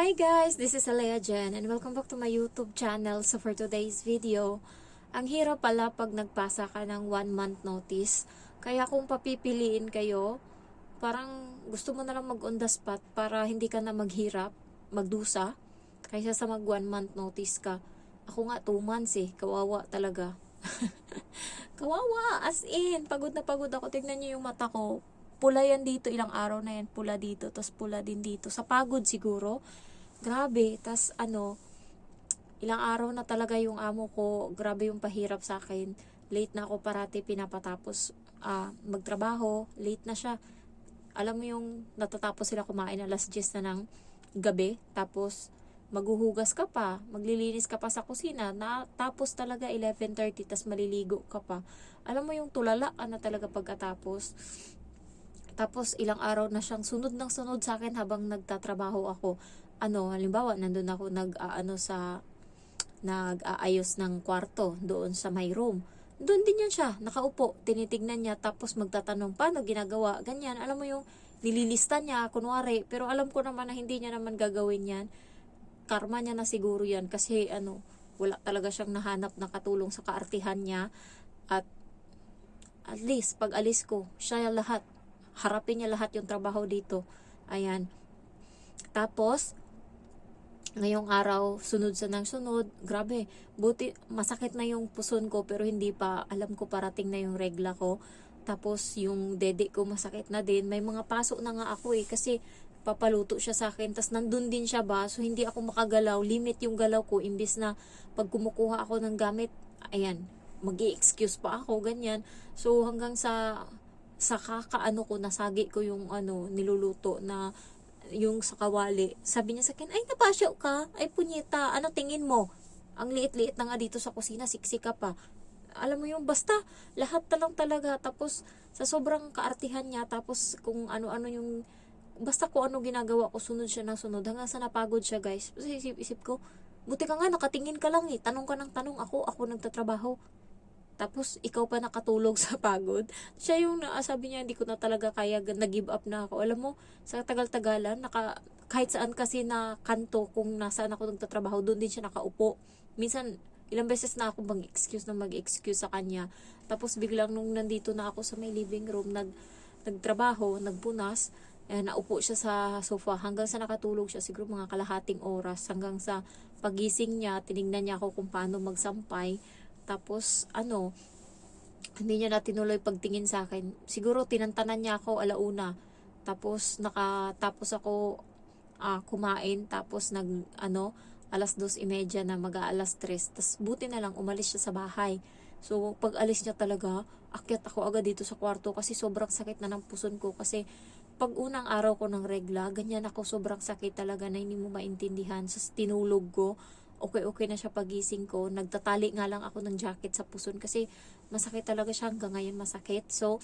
Hi guys, this is Alea Jen and welcome back to my YouTube channel. So for today's video, ang hirap pala pag nagpasa ka ng 1 month notice. Kaya kung papipiliin kayo, parang gusto mo na lang mag on the spot para hindi ka na maghirap, magdusa, kaysa sa mag 1 month notice ka. Ako nga 2 months kawawa talaga. Kawawa, as in, pagod na pagod ako. Tignan niyo yung mata ko. Pula yan dito, ilang araw na yan, pula dito, tapos pula din dito. Sa pagod siguro. Grabe, tas ilang araw na talaga yung amo ko, grabe yung pahirap sa akin. Late na ako parati pinapatapos magtrabaho, late na siya. Alam mo yung natatapos sila kumain alas 10 na ng gabi, tapos maghuhugas ka pa, maglilinis ka pa sa kusina, na tapos talaga 11:30, tas maliligo ka pa. Alam mo yung tulala ka na talaga pagkatapos. Tapos ilang araw na siyang sunod ng sunod sa akin habang nagtatrabaho ako. Halimbawa, nandun ako nag-aayos ng kwarto doon sa my room. Doon din yan siya, nakaupo, tinitignan niya, tapos magtatanong paano ginagawa, ganyan. Alam mo yung nililista niya, kunwari, pero alam ko naman na hindi niya naman gagawin yan. Karma niya na siguro yan kasi wala talaga siyang nahanap na katulong sa kaartihan niya. At least, pag alis ko, siya lahat. Harapin niya lahat yung trabaho dito. Ayan. Tapos, ngayong araw, sunod sa nang sunod, grabe, buti, masakit na yung puson ko, pero hindi pa, alam ko parating na yung regla ko. Tapos, yung dede ko masakit na din. May mga pasok na nga ako kasi papaluto siya sa akin. Tapos, nandun din siya ba? So, hindi ako makagalaw. Limit yung galaw ko. Imbis na, pag kumukuha ako ng gamit, ayan, mag-i-excuse pa ako, ganyan. So, hanggang sa kakaano ko, nasagi ko yung niluluto na yung sa kawali. Sabi niya sa akin, ay napasyaw ka, ay punyeta, ano tingin mo? Ang liit-liit na nga dito sa kusina, siksi ka pa. Alam mo yung basta, lahat na lang talaga. Tapos sa sobrang kaartihan niya, tapos kung ano-ano yung, basta kung ano ginagawa ko, sunod siya ng sunod. Hanggang sa napagod siya guys. Kasi isip ko, buti ka nga, nakatingin ka lang tanong ka ng tanong, ako nagtatrabaho. Tapos, ikaw pa nakatulog sa pagod. Siya yung sabi niya, hindi ko na talaga kaya, nag-give up na ako. Alam mo, sa tagal-tagalan, kahit saan kasi na kanto, kung nasaan ako nagtatrabaho, doon din siya nakaupo. Minsan, ilang beses na ako mag-excuse sa kanya. Tapos, biglang nung nandito na ako sa may living room, nagtrabaho, nagpunas, naupo siya sa sofa. Hanggang sa nakatulog siya, siguro mga kalahating oras. Hanggang sa pagising niya, tinignan niya ako kung paano magsampay. Tapos, hindi niya na tinuloy pagtingin sa akin. Siguro, tinantanan niya ako alauna. Tapos, nakatapos ako kumain. Tapos, alas 2:30 na, mag-aalas 3. Tapos, buti na lang, umalis siya sa bahay. So, pag alis niya talaga, akyat ako agad dito sa kwarto kasi sobrang sakit na ng puson ko. Kasi, pag unang araw ko ng regla, ganyan ako, sobrang sakit talaga na hindi mo maintindihan. So, tinulog ko. Okay na siya pagising ko. Nagtatali nga lang ako ng jacket sa puson kasi masakit talaga siya, hanggang ngayon masakit. So,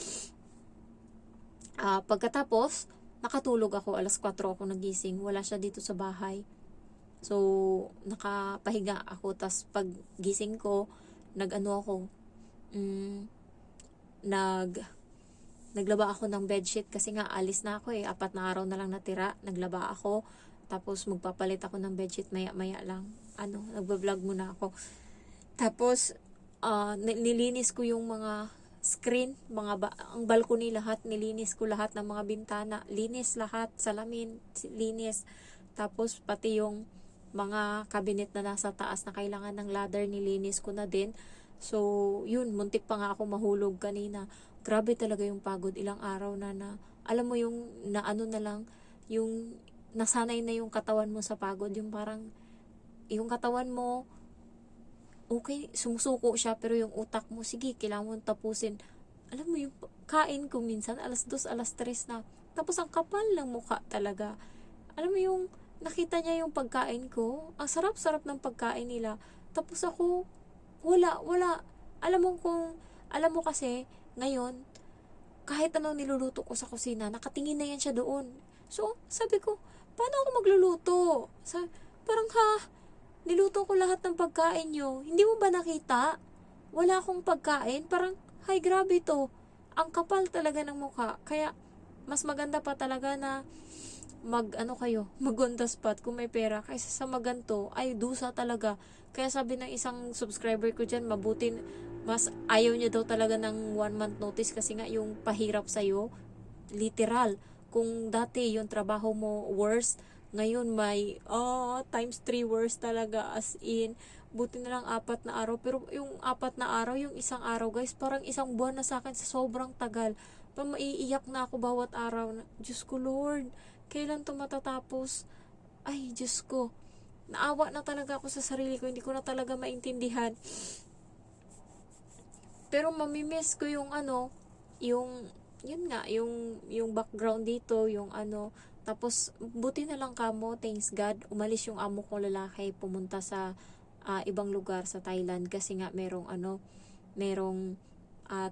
pagkatapos, nakatulog ako, alas 4 ako nagising. Wala siya dito sa bahay. So, nakapahiga ako. Tas pag gising ko, naglaba ako ng bedsheet kasi nga alis na ako 4 na araw na lang natira. Naglaba ako. Tapos magpapalit ako ng bedsheet maya-maya lang. Nagba-vlog muna ako. Tapos nilinis ko yung mga screen, ang balcony lahat, nilinis ko lahat ng mga bintana, linis lahat, salamin, linis. Tapos pati yung mga cabinet na nasa taas na kailangan ng ladder, nilinis ko na din. So, yun, muntik pa nga ako mahulog kanina. Grabe talaga yung pagod, ilang araw na alam mo yung na lang, yung nasanay na yung katawan mo sa pagod, yung parang yung katawan mo okay, sumusuko siya, pero yung utak mo, sige, kailangan mo tapusin. Alam mo yung kain ko minsan alas 2, alas 3 na, tapos ang kapal ng mukha talaga. Alam mo yung nakita niya yung pagkain ko, ang sarap-sarap ng pagkain nila, tapos ako wala. Alam mo kasi ngayon, kahit anong niluluto ko sa kusina, nakatingin na yan siya doon. So, sabi ko, paano ako magluluto? Parang niluto ko lahat ng pagkain nyo. Hindi mo ba nakita? Wala akong pagkain. Parang, hay, grabe to. Ang kapal talaga ng mukha. Kaya, mas maganda pa talaga na ano kayo, mag on the spot kung may pera, kaysa sa maganto, ay dusa talaga. Kaya sabi ng isang subscriber ko dyan, mabuti, mas ayaw niya daw talaga ng 1 month notice kasi nga yung pahirap sa'yo, literal. Kung dati yung trabaho mo worse, ngayon may times 3 worse talaga, as in buti na lang 4 na araw. Pero yung 4 na araw, yung isang araw guys, parang isang buwan na sa akin sa sobrang tagal. Parang maiiyak na ako bawat araw na, Diyos ko Lord, kailan to matatapos? Ay Diyos ko, naawa na talaga ako sa sarili ko, hindi ko na talaga maintindihan. Pero mamimiss ko yung yung yun nga, yung background dito, yung tapos buti na lang kamo, thanks God, umalis yung amo kong lalaki, pumunta sa ibang lugar sa Thailand kasi nga merong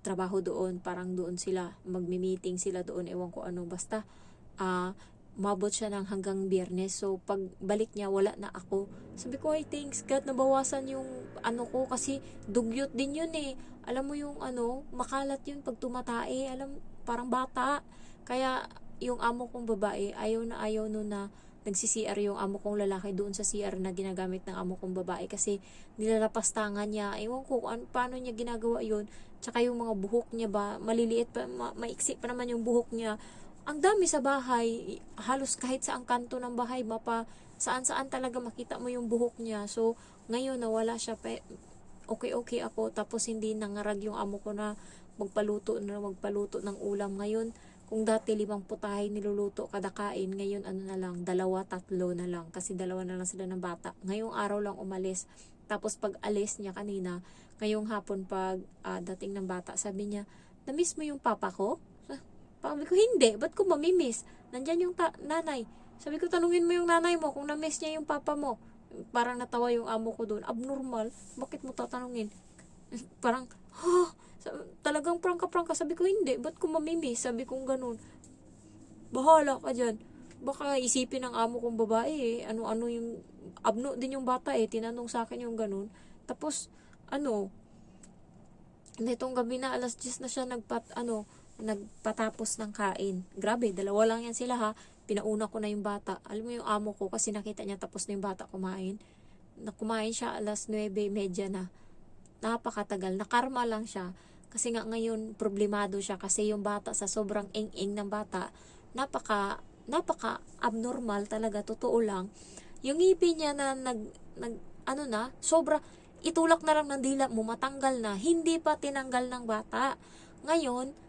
trabaho doon, parang doon sila magmi-meeting sila doon, ewan ko ano, basta mabot siya ng hanggang Biyernes. So pag balik niya wala na ako. Sabi ko, ay thanks God, nabawasan yung ko kasi dugyot din yun eh. Alam mo yung makalat yun pag tumatae, parang bata. Kaya yung amo kong babae, ayaw nun na nagsi-CR yung amo kong lalaki doon sa CR na ginagamit ng amo kong babae kasi nilalapastangan niya. Ewan ko paano niya ginagawa yun. Tsaka yung mga buhok niya ba, maliliit pa, maiksi pa naman yung buhok niya. Ang dami sa bahay, halos kahit sa ang kanto ng bahay, saan-saan talaga makita mo yung buhok niya. So, ngayon nawala siya, okay ako, tapos hindi nangarag yung amo ko na magpaluto ng ulam. Ngayon, kung dati 5 putahe niluluto kada kain, ngayon na lang, 2, 3 na lang, kasi 2 na lang sila ng bata. Ngayong araw lang umalis. Tapos pag alis niya kanina, ngayong hapon pag dating ng bata, sabi niya, na-miss mo yung papa ko? Sabi ko, hindi. Ba't ko mamimiss? Nandyan yung nanay. Sabi ko, tanungin mo yung nanay mo kung na-miss niya yung papa mo. Parang natawa yung amo ko doon. Abnormal. Bakit mo tatanungin? Parang, talagang prangka-prangka. Sabi ko, hindi. Ba't ko mamimiss? Sabi ko, ganun. Bahala ka dyan. Baka isipin ng amo kong babae eh. Ano yung, abno din yung bata eh. Tinanong sa akin yung ganun. Tapos, nitong gabi na, alas 10 na siya nagpatapos ng kain. Grabe, 2 lang yan sila ha. Pinauna ko na yung bata. Alam mo yung amo ko, kasi nakita niya tapos na yung bata kumain. Kumain siya alas 9:30 na. Napakatagal. Nakarma lang siya. Kasi nga ngayon, problemado siya. Kasi yung bata, sa sobrang ing-ing ng bata, napaka abnormal talaga. Totoo lang. Yung ngipin niya na sobra, itulak na lang ng dila mo, matanggal na. Hindi pa tinanggal ng bata. Ngayon,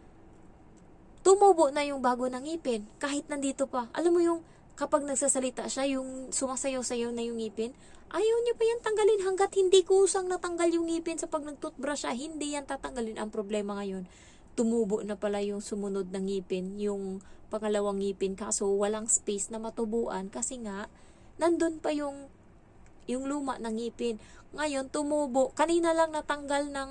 tumubo na yung bago ng ngipin, kahit nandito pa. Alam mo yung kapag nagsasalita siya, yung sumasayaw-sayaw na yung ngipin, ayaw niya pa yan tanggalin hanggat hindi kusang natanggal yung ngipin sa pag nagtoothbrush siya, hindi yan tatanggalin. Ang problema ngayon, tumubo na pala yung sumunod na ngipin, yung pangalawang ngipin, kaso walang space na matubuan kasi nga, nandun pa yung luma ng ngipin. Ngayon, tumubo. Kanina lang natanggal ng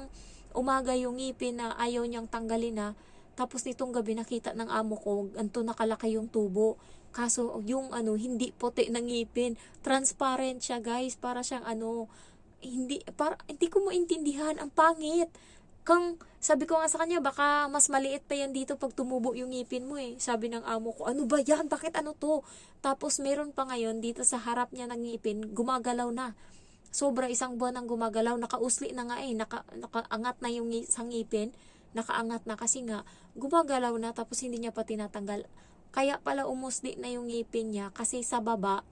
umaga yung ngipin na ayaw niyang tanggalin na. Tapos nitong gabi nakita ng amo ko, nakalaki yung tubo. Kaso yung hindi puti ng ngipin. Transparent siya guys, para siyang hindi ko maintindihan, ang pangit. Sabi ko nga sa kanya, baka mas maliit pa yan dito pag tumubo yung ngipin mo eh. Sabi ng amo ko, ano ba yan? Bakit to? Tapos meron pa ngayon dito sa harap niya ng ngipin, gumagalaw na. Sobra, 1 buwan nang gumagalaw, nakausli na nga eh, nakaangat na yung isang ngipin. Nakaangat na kasi nga gumagalaw na, tapos hindi niya pa tinatanggal. Kaya pala umusli na yung ngipin niya kasi sa baba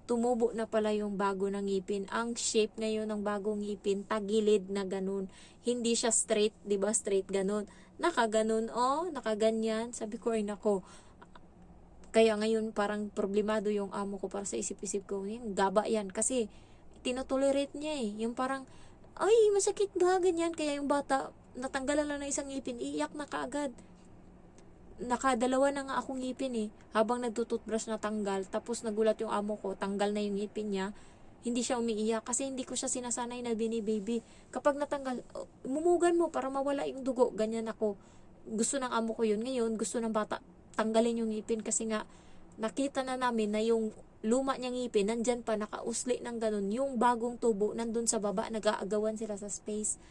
tumubo na pala yung bago ng ngipin. Ang shape ngayon ng bagong ngipin, tagilid na ganun. Hindi siya straight, 'di ba? Straight ganun. Nakaganon, nakaganyan. Sabi ko, ay nako. Kaya ngayon parang problemado yung amo ko, para sa isip-isip ko, yung gaba yan kasi tinotolerate niya eh. Yung parang, ay masakit ba ganyan? Kaya yung bata, natanggalan lang ng isang ngipin, iiyak na kaagad. 2 na nga akong ngipin eh. Habang nagtututbrush na tanggal, tapos nagulat yung amo ko, tanggal na yung ngipin niya. Hindi siya umiiyak kasi hindi ko siya sinasanay na bini-baby. Kapag natanggal, mumugan mo para mawala yung dugo. Ganyan ako. Gusto ng amo ko yun. Ngayon, gusto ng bata, tanggalin yung ngipin kasi nga, nakita na namin na yung luma niyang ngipin, nandyan pa, nakausli ng ganun. Yung bagong tubo, nandun sa baba, nag-aagawan sila sa space.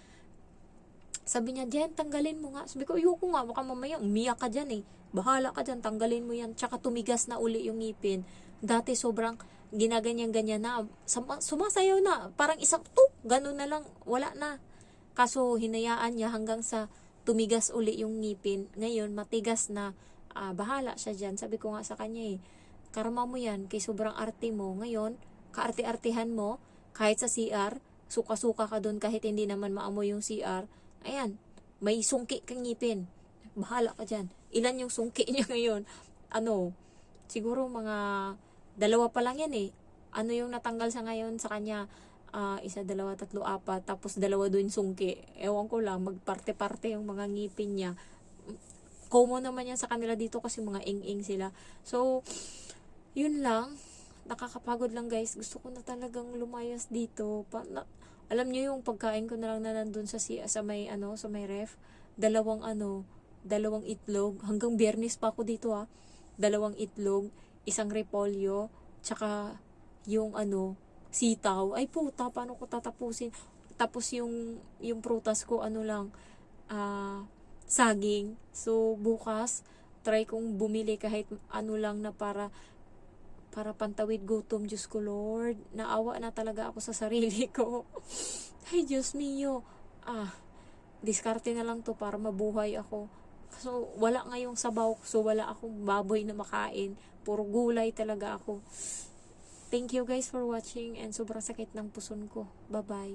Sabi niya, Jen, tanggalin mo nga. Sabi ko, ayoko nga, baka mamaya umiyak ka dyan eh. Bahala ka dyan, tanggalin mo yan. Tsaka tumigas na uli yung ngipin. Dati sobrang ginaganyan-ganyan na. Sumasayaw na. Parang isang tuk, ganun na lang, wala na. Kaso hinayaan niya hanggang sa tumigas uli yung ngipin. Ngayon, matigas na. Bahala siya dyan. Sabi ko nga sa kanya eh, karma mo yan, kay sobrang arte mo. Ngayon, kaarte-artehan mo, kahit sa CR, suka-suka ka doon kahit hindi naman maamoy yung CR. Ayan, may sungki kang ngipin. Bahala ka dyan. Ilan yung sungki niya ngayon? Siguro mga 2 pa lang yan eh. Ano yung natanggal sa ngayon sa kanya? 1, 2, 3, 4. Tapos 2 doon sungki. Ewan ko lang, magparte-parte yung mga ngipin niya. Common naman yan sa kanila dito kasi mga ing-ing sila. So, yun lang. Nakakapagod lang guys. Gusto ko na talagang lumayas dito. Alam niyo yung pagkain ko na lang na nandun sa may ref. 2 itlog. Hanggang Biyernes pa ako dito 2 itlog, 1 repolyo, tsaka yung sitaw. Ay puta, paano ko tatapusin? Tapos yung prutas ko saging. So bukas try kong bumili kahit lang na para pantawid gutom. Diyos ko Lord, naawa na talaga ako sa sarili ko. Ay Diyos mio, diskarte na lang to para mabuhay ako. So wala ngayong sabaw, so wala akong baboy na makain, puro gulay talaga ako. Thank you guys for watching, and sobrang sakit ng puson ko. Bye bye.